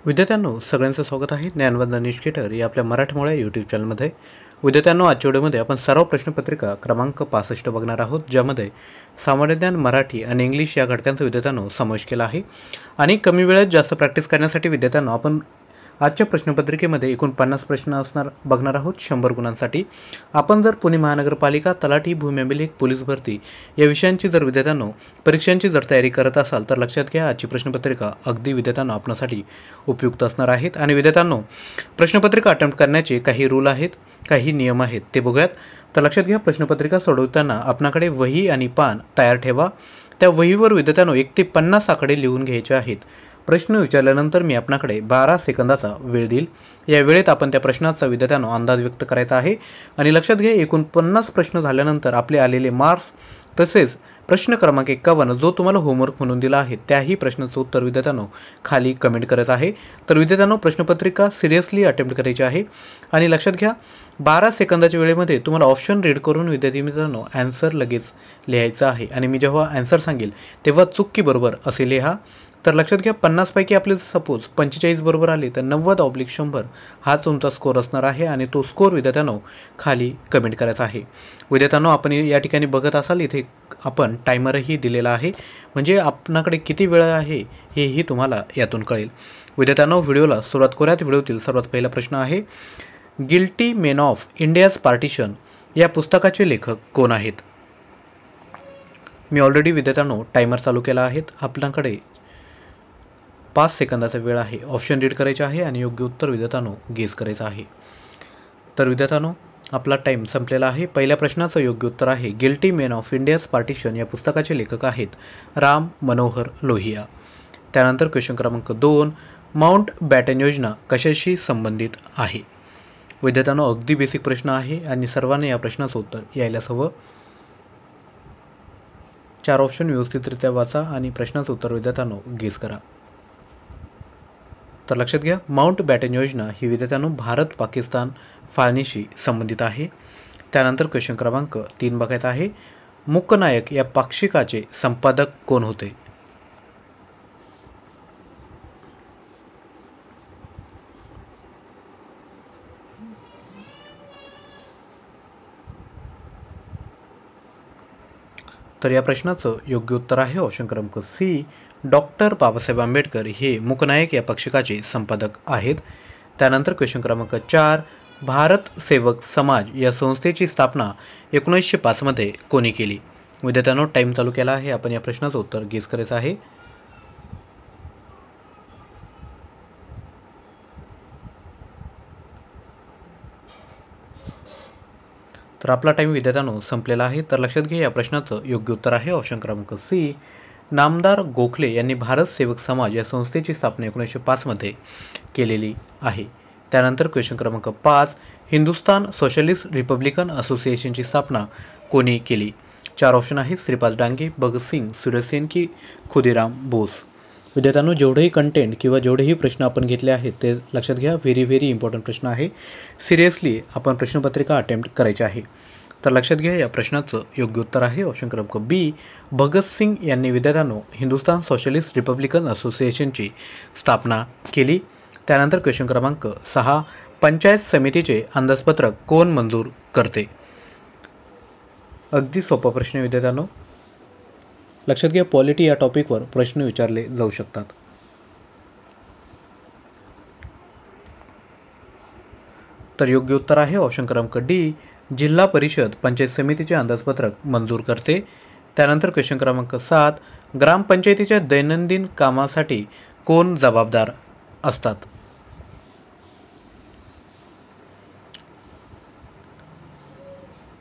विद्यार्थ्यांनो सगळ्यांचं स्वागत आहे ज्ञानवंदन निष्केटर या आपल्या मराठमोळ्या यूट्यूब चॅनलमध्ये। विद्यार्थ्यांनो आजच्या व्हिडिओमध्ये आपण सराव प्रश्नपत्रिका क्रमांक 65 बघणार आहोत, ज्यामध्ये सामान्य ज्ञान, मराठी आणि इंग्लिश या घटकांचा विद्यार्थ्यांनो समावेश केला आहे। आणि कमी वेळेत जास्त प्रॅक्टिस करण्यासाठी विद्यार्थ्यांनो आपण आजच्या प्रश्नपत्रिकेमध्ये एकूण 50 प्रश्न बघणार आहोत 100 गुणांसाठी। आपण जर पुणे महानगरपालिका, तलाठी, भूमी अभिलेख, पोलीस भरती या विषयांची जर विद्यार्थ्यांनो परीक्षांची जर तयारी करत असाल तर लक्षात घ्या, आजची प्रश्नपत्रिका अगदी विद्यार्थ्यांनो आपणासाठी उपयुक्त असणार आहेत। आणि विद्यार्थ्यांनो प्रश्नपत्रिका अटेम्प्ट करण्याचे काही रूल आहेत, काही नियम आहेत, ते बघूयात। तर लक्षात घ्या, प्रश्नपत्रिका सोडवताना आपणाकडे वही आणि पान तयार ठेवा। त्या वहीवर विद्यार्थ्यांनो 1 ते 50 आकडे लिहून घ्यायचे आहेत। प्रश्न विचारल्यानंतर मी आपणाकडे 12 सेकंदाचा वेळ देईल। या वेळेत आपण त्या प्रश्नाचा विद्यार्थ्यांनो अंदाज व्यक्त करायचा आहे। आणि लक्षात घ्या, एकूण 50 प्रश्न झाल्यानंतर आपले आलेले मार्क्स तसेच प्रश्न क्रमांक 51 जो तुम्हाला होमवर्क म्हणून दिला आहे त्याही प्रश्नाचं उत्तर विद्यार्थ्यांनो खाली कमेंट करत आहे। तर विद्यार्थ्यांनो प्रश्नपत्रिका सिरियसली अटेम्प्ट करायची आहे। आणि लक्षात घ्या, 12 सेकंदाच्या वेळेमध्ये तुम्हाला ऑप्शन रीड करून विद्यार्थी मित्रांनो आन्सर लगेच लिहायचं आहे। आणि मी जेव्हा आन्सर सांगेल तेव्हा चुकी बरोबर असे लिहा। तर लक्षात घ्या, 50 पैकी आपले सपोज 45 बरोबर आले तर 90/100 हा तुमचा स्कोर असणार आहे। आणि तो स्कोर विद्यार्थ्यांनो खाली कमेंट करायचा आहे। विद्यार्थ्यांनो आपण या ठिकाणी बघत असाल, इथे आपण टायमरही दिलेला आहे, म्हणजे आपणाकडे किती वेळ आहे हेही तुम्हाला यातून कळेल। विद्यार्थ्यांनो व्हिडिओला सुरुवात करूयात। व्हिडिओतील सर्वात पहिला प्रश्न आहे, guilty main of India's partition या पुस्तकाचे लेखक कोण आहेत? मी ऑलरेडी विद्यार्थ्यांनो टायमर चालू केला आहे। आपल्याकडे 5 सेकंदाचा वेळ आहे। ऑप्शन रीड करायचे आहे आणि योग्य उत्तर विद्यार्थ्यांनो गेस करायचं आहे। तर विद्यार्थ्यांनो आपला टाइम संपलेला आहे। पहिल्या प्रश्नाचं योग्य उत्तर आहे, guilty main of India's partition या पुस्तकाचे लेखक आहेत राम मनोहर लोहिया। त्यानंतर क्वेश्चन क्रमांक 2, माउंट बॅटन योजना कशाशी संबंधित आहे? विद्यार्थ्यांनो अगदी बेसिक प्रश्न आहे आणि सर्वांनी या प्रश्नाचं उत्तर यायलाच हवं। 4 ऑप्शन व्यवस्थितरित्या वाचा आणि प्रश्नाचं उत्तर विद्यार्थ्यांनो गेस करा। तर लक्षात घ्या, माउंट बॅटन योजना ही विद्यार्थ्यांनो भारत पाकिस्तान फाळणीशी संबंधित आहे। त्यानंतर क्वेश्चन क्रमांक 3 बघायचा आहे, मूकनायक या पाक्षिकाचे संपादक कोण होते? तर या प्रश्नाचं योग्य उत्तर आहे ऑप्शन क्रमांक सी, डॉक्टर बाबासाहेब आंबेडकर हे मूकनायक या पाक्षिकाचे संपादक आहेत। त्यानंतर क्वेश्चन क्रमांक 4, भारत सेवक समाज या संस्थेची स्थापना 1905 मध्ये कोणी केली? विद्यार्थ्यांनो टाइम चालू केला आहे, आपण या प्रश्नाचं उत्तर गेस करायचं आहे। तर आपला टाइम विद्यार्थ्यांनो संपलेला आहे। तर लक्षात घ्या, या प्रश्नाचं योग्य उत्तर आहे ऑप्शन क्रमांक सी, नामदार गोखले यांनी भारत सेवक समाज या संस्थेची स्थापना 1905 मध्ये केलेली आहे। त्यानंतर क्वेश्चन क्रमांक 5, हिंदुस्तान सोशलिस्ट रिपब्लिकन असोसिएशनची स्थापना कोणी केली? 4 ऑप्शन आहेत, श्रीपाद डांगे, भगतसिंग, सूर्यसेन की खुदीराम बोस। विद्यार्थ्यांनो जेवढेही कंटेंट किंवा जेवढेही प्रश्न आपण घेतले आहेत ते लक्षात घ्या, व्हेरी इम्पॉर्टंट प्रश्न आहे। सिरियसली आपण प्रश्नपत्रिका अटेम्प्ट करायची आहे। तर लक्षात घ्या, या प्रश्नाचं योग्य उत्तर आहे ऑप्शन क्रमांक बी, भगतसिंग यांनी विद्यार्थ्यांनो हिंदुस्तान सोशलिस्ट रिपब्लिकन असोसिएशनची स्थापना केली। त्यानंतर क्वेश्चन क्रमांक 6, पंचायत समितीचे अंदाजपत्रक कोण मंजूर करते? अगदी सोपा प्रश्न विद्यार्थ्यांनो, लक्षात घ्या, पॉलिटी या टॉपिकवर प्रश्न विचारले जाऊ शकतात। तर योग्य उत्तर आहे ऑप्शन क्रमांक डी, जिल्हा परिषद पंचायत समितीचे अंदाजपत्रक मंजूर करते। त्यानंतर क्वेश्चन क्रमांक 7, ग्रामपंचायतीच्या दैनंदिन कामासाठी कोण जबाबदार असतात?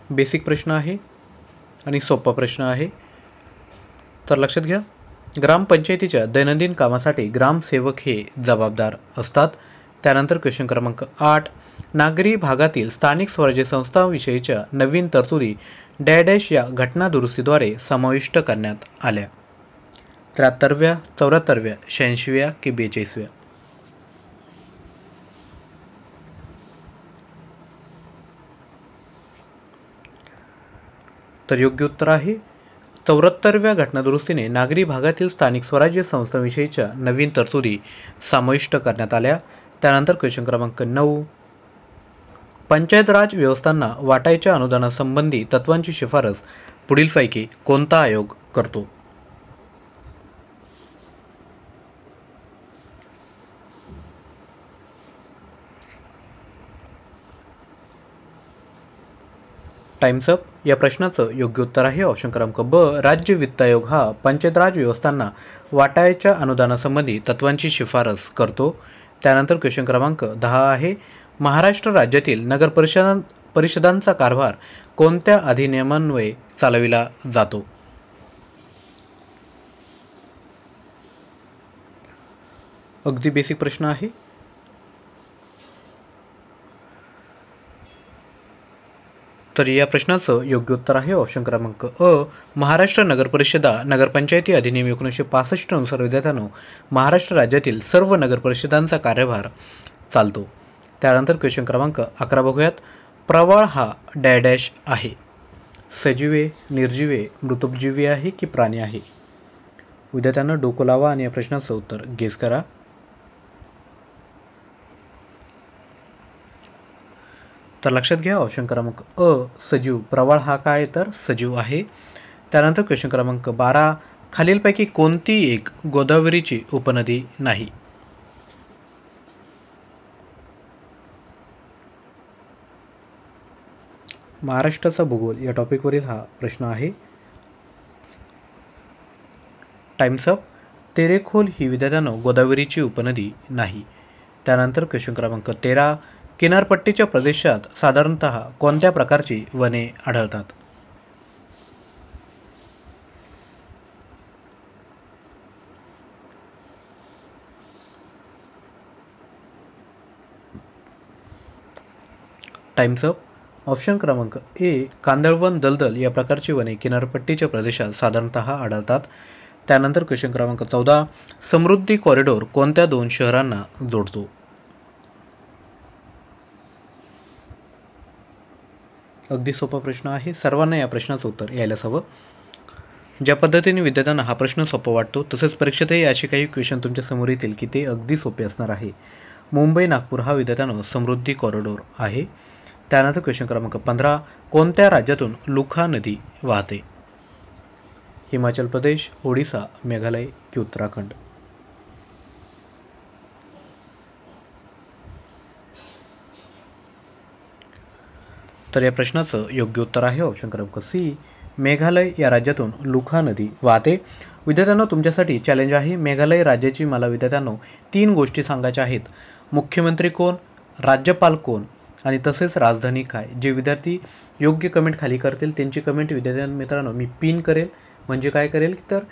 बेसिक प्रश्न आहे आणि सोपा प्रश्न आहे। तर लक्षात घ्या, ग्रामपंचायतीच्या दैनंदिन कामासाठी ग्रामसेवक हे जबाबदार असतात। त्यानंतर क्वेश्चन क्रमांक 8, नागरी भागातील स्थानिक स्वराज्य संस्थांविषयीच्या नवीन तरतुदी डॅश या घटना दुरुस्तीद्वारे समाविष्ट करण्यात आल्या? 73व्या, 74व्या, 86व्या की 42व्या? तर योग्य उत्तर आहे 74व्या घटनादुरुस्तीने नागरी भागातील स्थानिक स्वराज्य संस्थांविषयीच्या नवीन तरतुदी समाविष्ट करण्यात आल्या. त्यानंतर क्वेश्चन क्रमांक 9, पंचायत राज व्यवस्थांना वाटायच्या अनुदानासंबंधी तत्वांची शिफारस पुढीलपैकी कोणता आयोग करतो? Times up. या प्रश्नाचं योग्य उत्तर आहे ऑप्शन क्रमांक ब, राज्य वित्त आयोग हा पंचायत राज व्यवस्थांना वाटायच्या अनुदानासंबंधी तत्वांची शिफारस करतो. त्यानंतर क्वेश्चन क्रमांक 10 आहे, महाराष्ट्र राज्यातील नगर परिषदांचा कारभार कोणत्या अधिनियमान्वये चालविला जातो? अगदी बेसिक प्रश्न आहे. तर या प्रश्नाचं योग्य उत्तर आहे ऑप्शन क्रमांक अ, महाराष्ट्र नगर परिषदा नगरपंचायती अधिनियम 1965 नुसार विद्यार्थ्यांनो महाराष्ट्र राज्यातील सर्व नगर परिषदांचा कार्यभार चालतो. त्यानंतर क्वेश्चन क्रमांक 11 बघूयात. प्रवाळ हा डॅश आहे, सजीवे, निर्जीवे, मृतजीवी आहे की प्राणी आहे? विद्यार्थ्यांना डोकं लावा आणि या प्रश्नाचं उत्तर गेस करा. तर लक्षात घ्या ऑप्शन क्रमांक अ, सजीव. प्रवाळ हा काय तर सजीव आहे. त्यानंतर क्वेश्चन क्रमांक 12, खालीलपैकी कोणती एक गोदावरीची उपनदी नाही? महाराष्ट्राचा भूगोल या टॉपिकवरील हा प्रश्न आहे. Times up. तेरेखोल ही विद्यार्थ्यांनो गोदावरीची उपनदी नाही. त्यानंतर क्वेश्चन क्रमांक 13, किनारपट्टीच्या प्रदेशात साधारणतः कोणत्या प्रकारची वने आढळतात? Times up. ऑप्शन क्रमांक ए, कांदळवन, दलदल या प्रकारची वने किनारपट्टीच्या प्रदेशात साधारणतः आढळतात. त्यानंतर क्वेश्चन क्रमांक 14, समृद्धी कॉरिडॉर कोणत्या 2 शहरांना जोडतो? अगदी सोपा प्रश्न आहे. सर्वांना या प्रश्नाचं उत्तर यायलाच हवं. ज्या पद्धतीने विद्यार्थ्यांना हा प्रश्न सोपा वाटतो तसेच परीक्षेतही असे काही क्वेश्चन तुमच्या समोर येतील की ते अगदी सोपे असणार आहे. मुंबई नागपूर हा विद्यार्थ्यांना समृद्धी कॉरिडॉर आहे. त्यानंतर क्वेश्चन क्रमांक 15, कोणत्या राज्यातून लुखा नदी वाहते? हिमाचल प्रदेश, ओडिसा, मेघालय की उत्तराखंड? तर या प्रश्नाचं योग्य उत्तर आहे ऑप्शन क्रमांक सी, मेघालय या राज्यातून लुखा नदी वाहते. विद्यार्थ्यांनो तुमच्यासाठी चॅलेंज आहे. मेघालय राज्याची मला विद्यार्थ्यांनो 3 गोष्टी सांगायच्या आहेत. मुख्यमंत्री कोण, राज्यपाल कोण आणि तसेच राजधानी काय? जे विद्यार्थी योग्य कमेंट खाली करतील त्यांची कमेंट मित्रांनो मी पिन करेल. म्हणजे काय करेल तर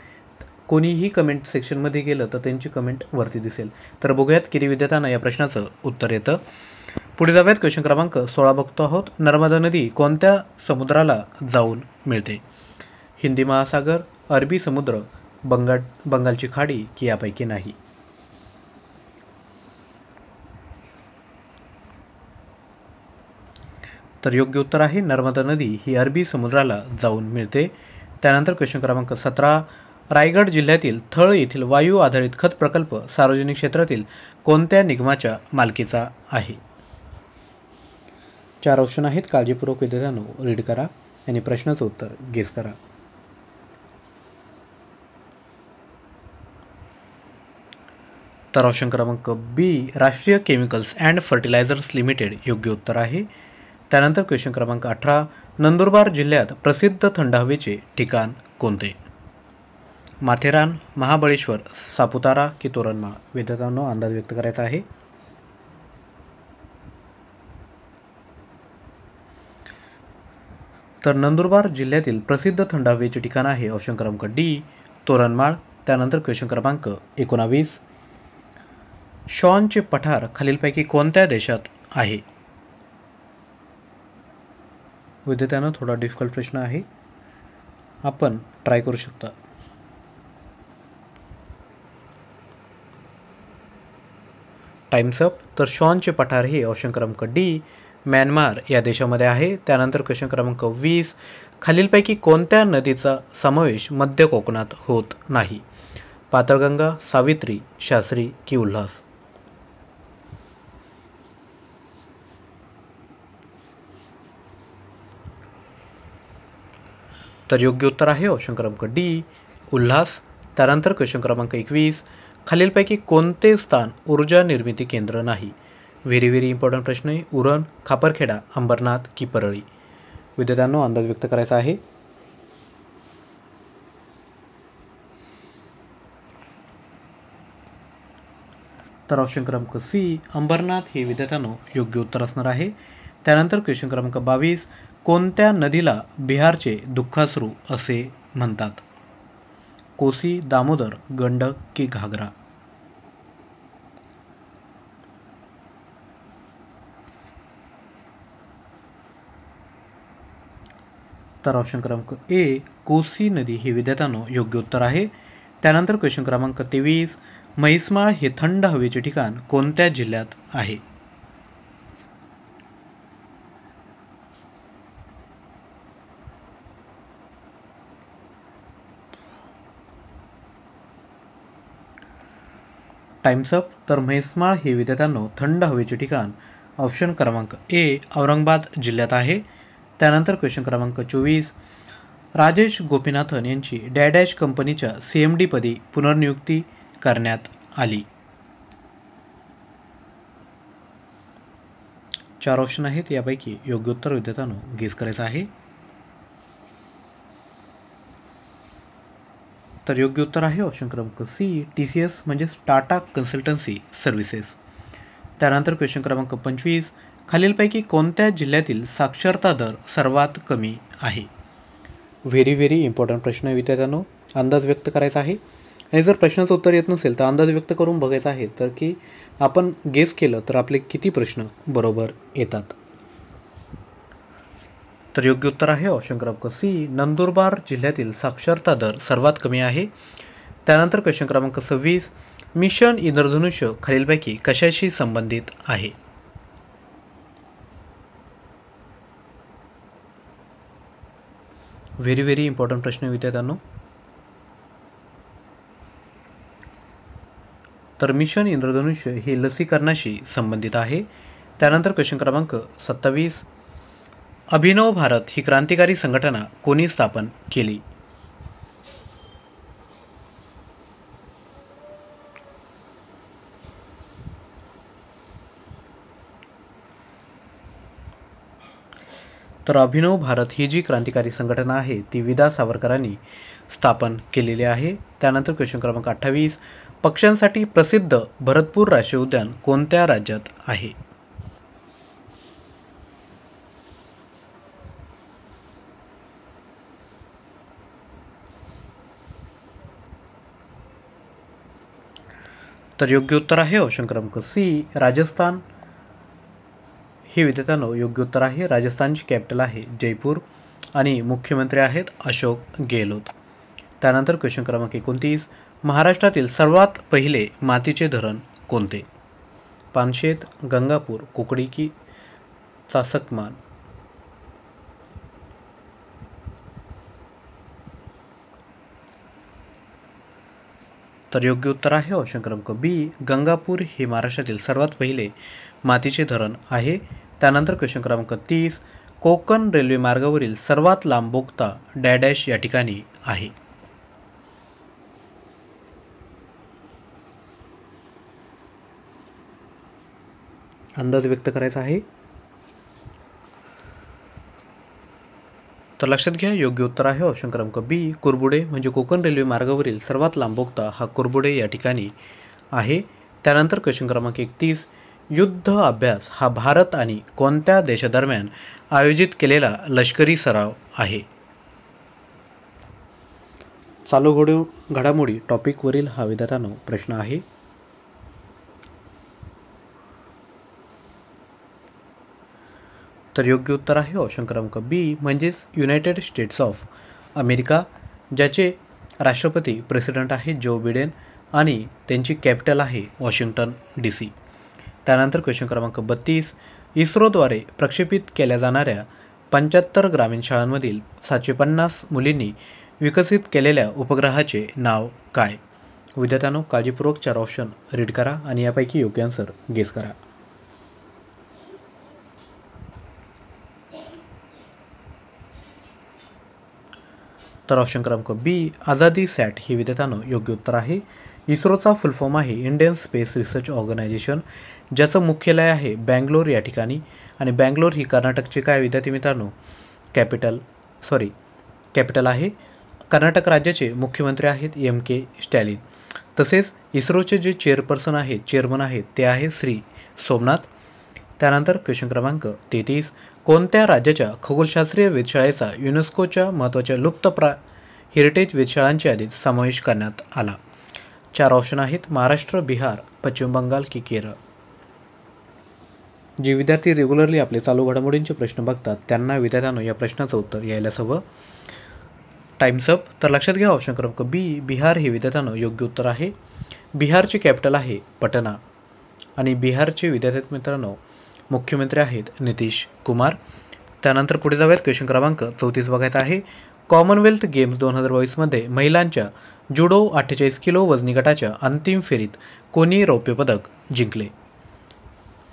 कोणीही कमेंट सेक्शनमध्ये गेलं तर त्यांची कमेंट वरती दिसेल. तर बघूयात किती विद्यार्थ्यांना या प्रश्नाचं उत्तर येतं. पुढे जाऊयात. क्वेश्चन क्रमांक 16 बघतो आहोत. नर्मदा नदी कोणत्या समुद्राला जाऊन मिळते? हिंदी महासागर, अरबी समुद्र, बंगालची खाडी की यापैकी नाही? तर योग्य उत्तर आहे नर्मदा नदी ही अरबी समुद्राला जाऊन मिळते. त्यानंतर क्वेश्चन क्रमांक 17, रायगड जिल्ह्यातील थळ येथील वायू आधारित खत प्रकल्प सार्वजनिक क्षेत्रातील कोणत्या निगमाच्या मालकीचा आहे? 4 ऑप्शन आहेत. काळजीपूर्वक विद्यार्थ्यांनो रीड करा आणि प्रश्नाचं उत्तर गेस करा. तर ऑप्शन क्रमांक बी, राष्ट्रीय केमिकल्स अँड फर्टिलायझर्स लिमिटेड योग्य उत्तर आहे. त्यानंतर क्वेश्चन क्रमांक 18, नंदुरबार जिल्ह्यात प्रसिद्ध थंड हवेचे ठिकाण कोणते? माथेरान, महाबळेश्वर, सापुतारा की तोरणमाळ? विद्यार्थ्यांनो अंदाज व्यक्त करायचा आहे. तर नंदुरबार जिल्ह्यातील प्रसिद्ध थंड हवेचे ठिकाण आहे ऑप्शन क्रमांक डी, तोरणमाळ. त्यानंतर क्वेश्चन क्रमांक 19, शॉनचे पठार खालीलपैकी कोणत्या देशात आहे? विद्यार्थ्यांना थोडा डिफिकल्ट प्रश्न आहे, आपण ट्राय करू शकता. Times up. तर शॉनचे पठार हे ऑप्शन क्रमांक डी म्यानमार या देशामध्ये आहे. त्यानंतर क्वेश्चन क्रमांक 20, खालीलपैकी कोणत्या नदीचा समावेश मध्य कोकणात होत नाही? पाताळगंगा, सावित्री, शास्त्री की उल्हास? तर योग्य उत्तर आहे ऑप्शन क्रमांक डी, उल्हास. त्यानंतर क्वेश्चन क्रमांक 21, खालीलपैकी कोणते स्थान ऊर्जा निर्मिती केंद्र नाही? व्हेरी व्हेरी इम्पॉर्टंट प्रश्न आहे. उरण, खापरखेडा, अंबरनाथ की परळी? विद्यार्थ्यांनो अंदाज व्यक्त करायचा आहे. तर ऑप्शन क्रमांक सी, अंबरनाथ हे विद्यार्थ्यांनो योग्य उत्तर असणार आहे. त्यानंतर क्वेश्चन क्रमांक 22, कोणत्या नदीला बिहारचे दुःखाश्रू असे म्हणतात? कोसी, दामोदर, गंडक की घागरा? तर ऑप्शन क्रमांक ए, कोसी नदी हे विद्यार्थ्यांनो योग्य उत्तर आहे. त्यानंतर क्वेश्चन क्रमांक 23, म्हैसमाळ हे थंड हवेचे ठिकाण कोणत्या जिल्ह्यात आहे? Times up. तर म्हैसमाळ हे विद्यार्थ्यांनो थंड हवेचे ठिकाण ऑप्शन क्रमांक ए, औरंगाबाद जिल्ह्यात आहे. त्यानंतर क्वेश्चन क्रमांक 24, राजेश गोपीनाथन यांची डॅडॅश कंपनीच्या CMD पदी पुनर्नियुक्ती करण्यात आली. 4 ऑप्शन आहेत, यापैकी योग्य उत्तर विद्यार्थ्यांनो गेस करायचं आहे. तर योग्य उत्तर आहे ऑप्शन क्रमांक सी, TCS म्हणजेच टाटा कन्सल्टन्सी सर्व्हिसेस. त्यानंतर क्वेश्चन क्रमांक 25, खालीलपैकी कोणत्या जिल्ह्यातील साक्षरता दर सर्वात कमी आहे? व्हेरी व्हेरी इम्पॉर्टंट प्रश्न आहे विद्यार्थ्यांनो, अंदाज व्यक्त करायचा आहे. आणि जर प्रश्नाचं उत्तर येत नसेल तर अंदाज व्यक्त करून बघायचा आहे, तर की आपण गेस केलं तर आपले किती प्रश्न बरोबर येतात. तर योग्य उत्तर आहे ऑप्शन क्रमांक सी, नंदुरबार जिल्ह्यातील साक्षरता दर सर्वात कमी आहे. त्यानंतर क्वेश्चन क्रमांक 26, मिशन इंद्रधनुष्य खालीलपैकी कशाशी संबंधित आहे? व्हेरी व्हेरी इम्पॉर्टंट प्रश्न विद्यार्थ्यांनो. तर मिशन इंद्रधनुष्य हे लसीकरणाशी संबंधित आहे. त्यानंतर क्वेश्चन क्रमांक 27, अभिनव भारत ही क्रांतिकारी संघटना कोणी स्थापन केली? तर अभिनव भारत ही जी क्रांतिकारी संघटना आहे ती विदा सावरकरांनी स्थापन केलेली आहे. त्यानंतर क्वेश्चन क्रमांक 28, पक्ष्यांसाठी प्रसिद्ध भरतपूर राष्ट्रीय उद्यान कोणत्या राज्यात आहे? तर योग्य उत्तर आहे ऑप्शन क्रमांक सी, राजस्थान हे विद्यार्थ्यांनो योग्य उत्तर आहे. राजस्थानची कॅपिटल आहे जयपूर आणि मुख्यमंत्री आहेत अशोक गेहलोत. त्यानंतर क्वेश्चन क्रमांक 29, महाराष्ट्रातील सर्वात पहिले मातीचे धरण कोणते? पानशेत, गंगापूर, कुकडी की चासकमान? तर योग्य उत्तर आहे ऑप्शन क्रमांक बी, गंगापूर हे महाराष्ट्रातील सर्वात पहिले मातीचे धरण आहे. त्यानंतर क्वेश्चन क्रमांक 30, कोकण रेल्वे मार्गावरील सर्वात लांब बोगदा डॅडॅश या ठिकाणी आहे? अंदाज व्यक्त करायचा आहे. तर लक्षात घ्या, योग्य उत्तर आहे ऑप्शन क्रमांक बी, कुरबुडे. म्हणजे कोकण रेल्वे मार्गावरील सर्वात लांब बोगदा हा कुरबुडे या ठिकाणी आहे. त्यानंतर क्वेश्चन क्रमांक 31, युद्ध अभ्यास हा भारत आणि कोणत्या देशादरम्यान आयोजित केलेला लष्करी सराव आहे? चालू घडामोडी टॉपिकवरील हा विद्यार्थ्यांनो प्रश्न आहे. तर योग्य उत्तर आहे ऑप्शन क्रमांक बी, म्हणजेच युनायटेड स्टेट्स ऑफ अमेरिका, ज्याचे राष्ट्रपती प्रेसिडेंट आहेत जो बिडेन आणि त्यांची कॅपिटल आहे वॉशिंग्टन DC. त्यानंतर क्वेश्चन क्रमांक 32, इस्रोद्वारे प्रक्षेपित केल्या जाणाऱ्या 75 ग्रामीण शाळांमधील 750 मुलींनी विकसित केलेल्या उपग्रहाचे नाव काय? विद्यार्थ्यांनो, काळजीपूर्वक 4 ऑप्शन रीड करा आणि यापैकी योग्य आन्सर गेस करा. तर ऑप्शन क्रमांक बी आझादी सॅट हे विद्यार्थ्यांनो योग्य उत्तर आहे. इस्रोचा फुल फॉर्म आहे इंडियन स्पेस रिसर्च ऑर्गनायझेशन, ज्याचं मुख्यालय आहे बँगलोर या ठिकाणी. आणि बँगलोर ही कर्नाटकचे काय विद्यार्थी मित्रांनो कॅपिटल आहे. कर्नाटक राज्याचे मुख्यमंत्री आहेत M.K. स्टॅलिन. तसेच इस्रोचे जे चेअरमन आहेत ते आहे श्री सोमनाथ. त्यानंतर क्वेश्चन क्रमांक 33 कोणत्या राज्याच्या खगोलशास्त्रीय वेधशाळेचा युनेस्कोच्या महत्त्वाच्या लुप्तप्राय हेरिटेज वेधशाळांच्या यादीत समावेश करण्यात आला? 4 ऑप्शन आहेत महाराष्ट्र, बिहार, पश्चिम बंगाल की केरळ. जे विद्यार्थी रेग्युलरली आपले चालू घडामोडींचे प्रश्न बघतात त्यांना विद्यार्थ्यांनो या प्रश्नाचं उत्तर यायलाच हवं. Times up. तर लक्षात घ्या ऑप्शन क्रमांक बी बिहार हे विद्यार्थ्यांनो योग्य उत्तर आहे. बिहारचे कॅपिटल आहे पटना आणि बिहारचे विद्यार्थी मित्रांनो मुख्यमंत्री आहेत नितीश कुमार. त्यानंतर पुढे जाऊयात. क्वेश्चन क्रमांक 34 बघायचा आहे. कॉमनवेल्थ गेम्स 2022 मध्ये महिलांच्या जुडो 48 किलो वजनी गटाच्या अंतिम फेरीत कोणी रौप्य पदक जिंकले?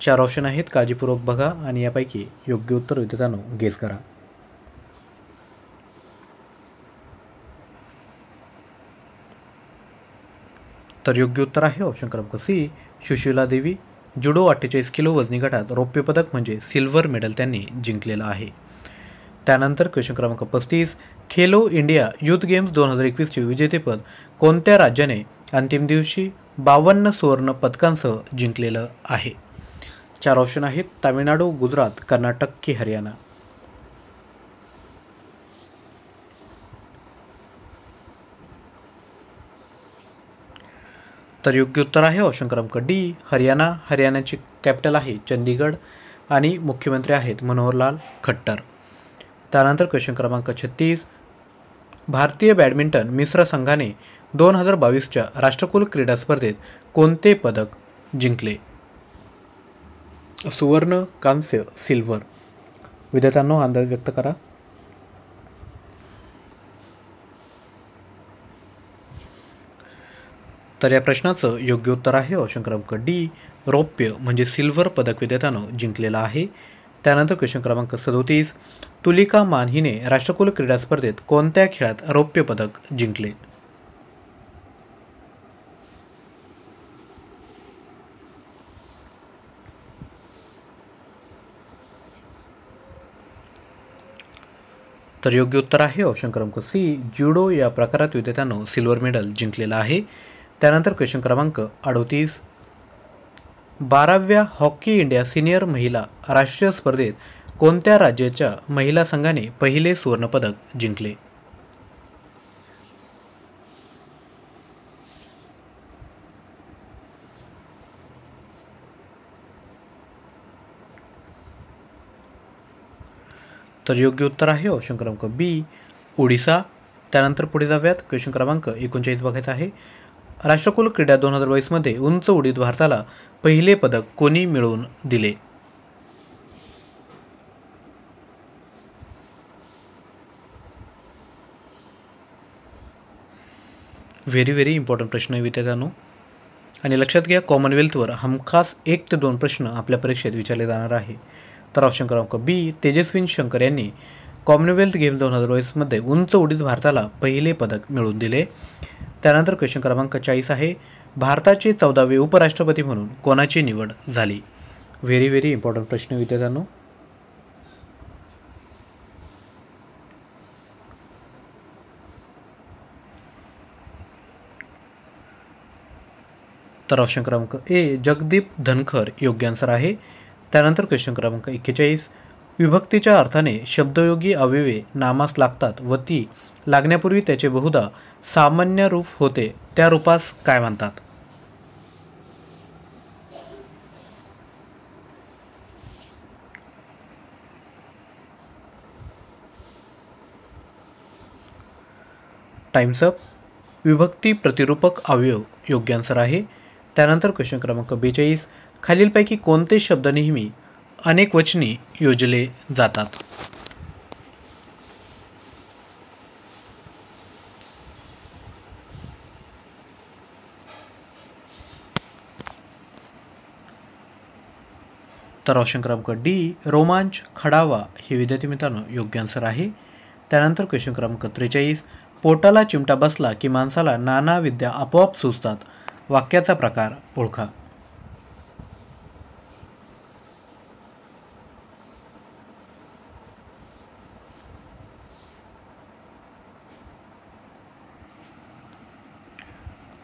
4 ऑप्शन आहेत, काळजीपूर्वक बघा आणि यापैकी योग्य उत्तर विद्यार्थ्यांनो गेस करा. तर योग्य उत्तर आहे ऑप्शन क्रमांक सी सुशीला देवी. जुडो 48 किलो वजनी गटात रौप्य पदक म्हणजे सिल्वर मेडल त्यांनी जिंकलेलं आहे. त्यानंतर क्वेश्चन क्रमांक 35 खेलो इंडिया युथ गेम्स 2021 चे विजेतेपद कोणत्या राज्याने अंतिम दिवशी 52 सुवर्ण पदकांसह जिंकलेलं आहे? 4 ऑप्शन आहेत, तामिळनाडू, गुजरात, कर्नाटक की हरियाणा. तर योग्य उत्तर आहे ऑप्शन क्रमांक डी हरियाणा. हरियाणाची कॅपिटल आहे चंदीगड आणि मुख्यमंत्री आहेत मनोहरलाल खट्टर. त्यानंतर क्वेश्चन क्रमांक 36 भारतीय बॅडमिंटन मिश्र संघाने 2022च्या राष्ट्रकुल क्रीडा स्पर्धेत कोणते पदक जिंकले? सुवर्ण, कांस्य, सिल्वर. विद्यार्थ्यांनो अंदाज व्यक्त करा. तर या प्रश्नाचं योग्य उत्तर आहे ऑप्शन क्रमांक डी रौप्य म्हणजे सिल्वर पदक विद्यार्थ्यांनो जिंकलेलं आहे. त्यानंतर क्वेश्चन क्रमांक 37 तुलिका मान हिने राष्ट्रकुल क्रीडा स्पर्धेत कोणत्या खेळात रौप्य पदक जिंकले? तर योग्य उत्तर आहे ऑप्शन क्रमांक सी ज्युडो या प्रकारात विद्यार्थ्यांनो सिल्वर मेडल जिंकलेलं आहे. त्यानंतर क्वेश्चन क्रमांक 38 12व्या हॉकी इंडिया सिनियर महिला राष्ट्रीय स्पर्धेत कोणत्या राज्याच्या महिला संघाने पहिले सुवर्ण पदक जिंकले? तर योग्य उत्तर आहे ऑप्शन क्रमांक बी ओडिसा. त्यानंतर पुढे जाऊयात. क्वेश्चन क्रमांक 39 बघायचा आहे. राष्ट्रकुल क्रीडा 2022 मध्ये उंच उडीत भारताला पहिले पदक कोणी मिळवून दिले? व्हेरी इम्पॉर्टंट प्रश्न आहे विद्यार्थ्यांनो आणि लक्षात घ्या कॉमनवेल्थवर हमखास 1 ते 2 प्रश्न आपल्या परीक्षेत विचारले जाणार आहे. तर ऑप्शन क्रमांक बी तेजस्विन शंकर यांनी कॉमनवेल्थ गेम्स 2022 मध्ये उंच उडीत भारताला पहिले पदक मिळवून दिले. त्यानंतर क्वेश्चन क्रमांक 40 आहे भारताचे 14वे उपराष्ट्रपती म्हणून कोणाची निवड झाली? व्हेरी इम्पॉर्टंट प्रश्न विद्यार्थ्यांनो. तर ऑप्शन क्रमांक ए जगदीप धनखर योग्य आन्सर आहे. त्यानंतर क्वेश्चन क्रमांक 41 विभक्तीच्या अर्थाने शब्दयोगी अव्यये नामास लागतात व ती लागण्यापूर्वी त्याचे बहुधा सामान्य रूप होते त्या रूपास काय म्हणतात? Times up. विभक्ती प्रतिरूपक अवयव योग्य आन्सर आहे. त्यानंतर क्वेश्चन क्रमांक 42 खालीलपैकी कोणते शब्द नेहमी अनेक वचनी योजले जातात. तर ऑप्शन क्रमांक डी रोमांच खडावा हे विद्यार्थी मित्रांनो योग्य आन्सर आहे. त्यानंतर क्वेश्चन क्रमांक 43 पोटाला चिमटा बसला की माणसाला नाना विद्या आपोआप सुचतात. वाक्याचा प्रकार ओळखा.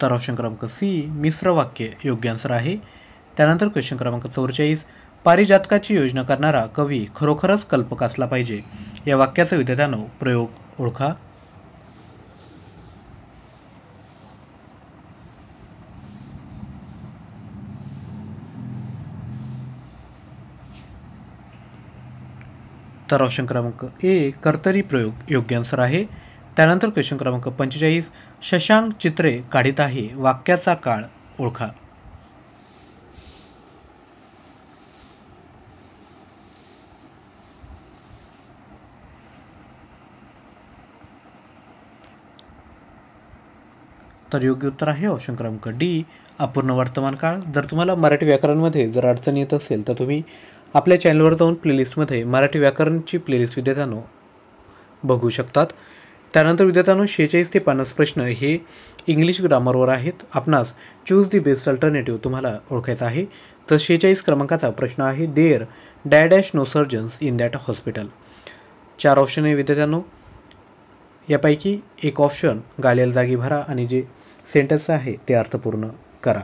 तर ऑप्शन क्रमांक सी मिश्र वाक्य योग्य आन्सर आहे. त्यानंतर क्वेश्चन क्रमांक 44 पारिजातकाची योजना करणारा कवी खरोखरच कल्पक असला पाहिजे. या वाक्याचा विद्यार्थ्यांनो प्रयोग ओळखा. तर ऑप्शन क्रमांक ए कर्तरी प्रयोग योग्य आन्सर आहे. त्यानंतर क्वेश्चन क्रमांक 45 शशांक चित्रे काढीत आहे. वाक्याचा काळ ओळखा. तर योग्य उत्तर आहे ऑप्शन क्रमांक डी अपूर्ण वर्तमान काळ. जर तुम्हाला मराठी व्याकरणमध्ये जर अडचण येत असेल तर तुम्ही आपल्या चॅनलवर जाऊन प्लेलिस्टमध्ये मराठी व्याकरणची प्लेलिस्ट विद्यार्थ्यांनो बघू शकतात. त्यानंतर विद्यार्थ्यांनो 46 ते 50 प्रश्न हे इंग्लिश ग्रामरवर आहेत. आपणास चूज दी बेस्ट अल्टरनेटिव्ह तुम्हाला ओळखायचा आहे. तर 46 क्रमांकाचा प्रश्न आहे there dash no surgeons in that hospital. 4 option आहे विद्यार्थ्यांनो. यापैकी एक ऑप्शन गालेल जागी भरा आणि जे सेंटेन्स आहे ते अर्थपूर्ण करा.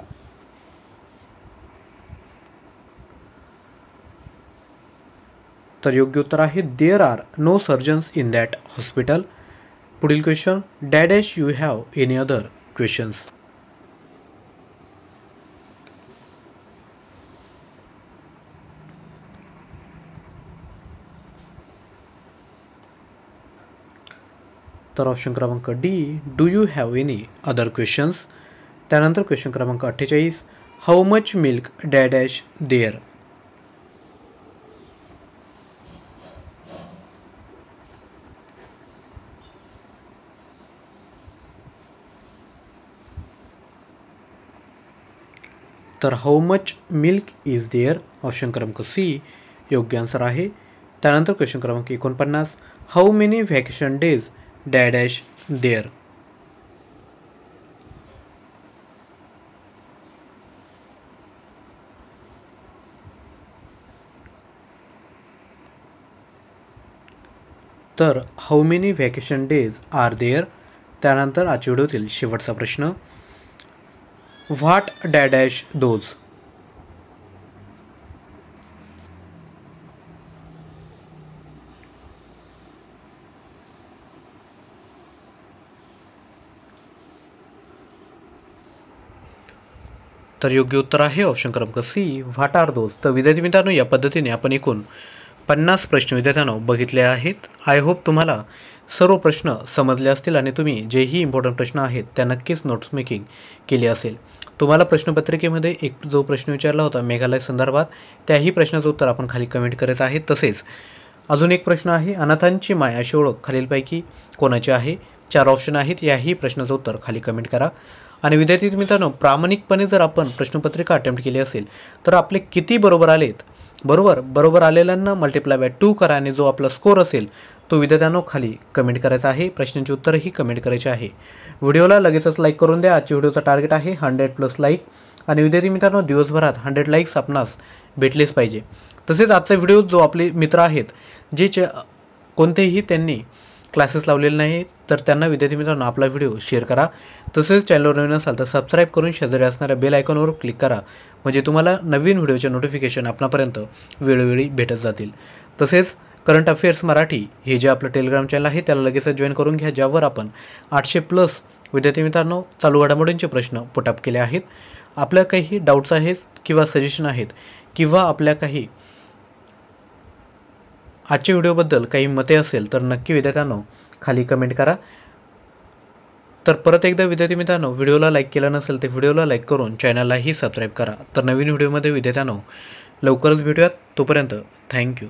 तर योग्य उत्तर आहे there are no surgeons in that hospital. पुढील question dash you have any other questions. तर ऑप्शन क्रमांक D do you have any other questions. त्यानंतर क्वेश्चन क्रमांक 48 how much milk dash there. तर how much milk is there option क्रमांक C योग्य answer आहे. त्यानंतर क्वेश्चन क्रमांक 49 how many vacation days dash there. तर how many vacation days are there. त्यानंतर आजच्या व्हिडिओतील शेवटचा प्रश्न व्हॉट डॅश दोज. तर योग्य उत्तर आहे ऑप्शन क्रमांक सी व्हॉट आर दोज. तर विद्यार्थी मित्रांनो या पद्धतीने आपण एकूण 50 प्रश्न विद्यार्थ्यांनो बघितले आहेत. आय होप तुम्हाला सर्व प्रश्न समजले असतील आणि तुम्ही जेही इम्पॉर्टंट प्रश्न आहेत त्या नक्कीच नोट्स मेकिंग केली असेल. तुम्हाला प्रश्नपत्रिकेमध्ये एक जो प्रश्न विचारला होता मेघालय संदर्भात त्याही प्रश्नाचं उत्तर आपण खाली कमेंट करत आहे. तसेच अजून एक प्रश्न आहे अनाथांची माय अशी ओळख खालीलपैकी कोणाची आहे. 4 ऑप्शन आहेत. याही प्रश्नाचं उत्तर खाली कमेंट करा. आणि विद्यार्थी मित्रांनो प्रामाणिकपणे जर आपण प्रश्नपत्रिका अटेम्प्ट केली असेल तर आपले किती बरोबर आलेत बरोबर आलेल्यांना मल्टिप्लाय बाय 2 करा आणि जो आपला स्कोर असेल तो विद्यार्थ्यांनो खाली कमेंट करायचा आहे. प्रश्नांची उत्तरही कमेंट करायची आहे. व्हिडिओला लगेचच लाईक करून द्या. आजच्या व्हिडिओचा टार्गेट आहे 100+ लाईक आणि विद्यार्थी मित्रांनो दिवसभरात 100 लाईक्स आपणास भेटलेच पाहिजे. तसेच आजचा व्हिडिओ जो आपले मित्र आहेत जे कोणतेही त्यांनी क्लासेस लावलेले नाही तर त्यांना विद्यार्थी मित्रांनो आपला व्हिडिओ शेअर करा. तसेच चॅनलवर नवीन असाल तर सबस्क्राईब करून शेजारी असणाऱ्या बेल आयकॉनवर क्लिक करा म्हणजे तुम्हाला नवीन व्हिडिओचे नोटिफिकेशन आपणापर्यंत वेळोवेळी भेटत जातील. तसेच करंट अफेअर्स मराठी हे जे आपलं टेलिग्राम चॅनल आहे त्याला लगेच जॉईन करून घ्या ज्यावर आपण 800+ विद्यार्थी मित्रांनो चालू घडामोडींचे प्रश्न पुटअप केले आहेत. आपल्या काही डाऊट्स आहेत किंवा सजेशन आहेत किंवा आपल्या काही आजच्या व्हिडिओबद्दल काही मते असेल तर नक्की विद्यार्थ्यांनो खाली कमेंट करा. तर परत एकदा विद्यार्थी मित्रांनो व्हिडिओला लाईक केला नसेल तर व्हिडिओला लाईक करून चॅनललाही सबस्क्राईब करा. तर नवीन व्हिडिओमध्ये विद्यार्थ्यांनो लवकरच भेटूयात. तोपर्यंत थँक्यू.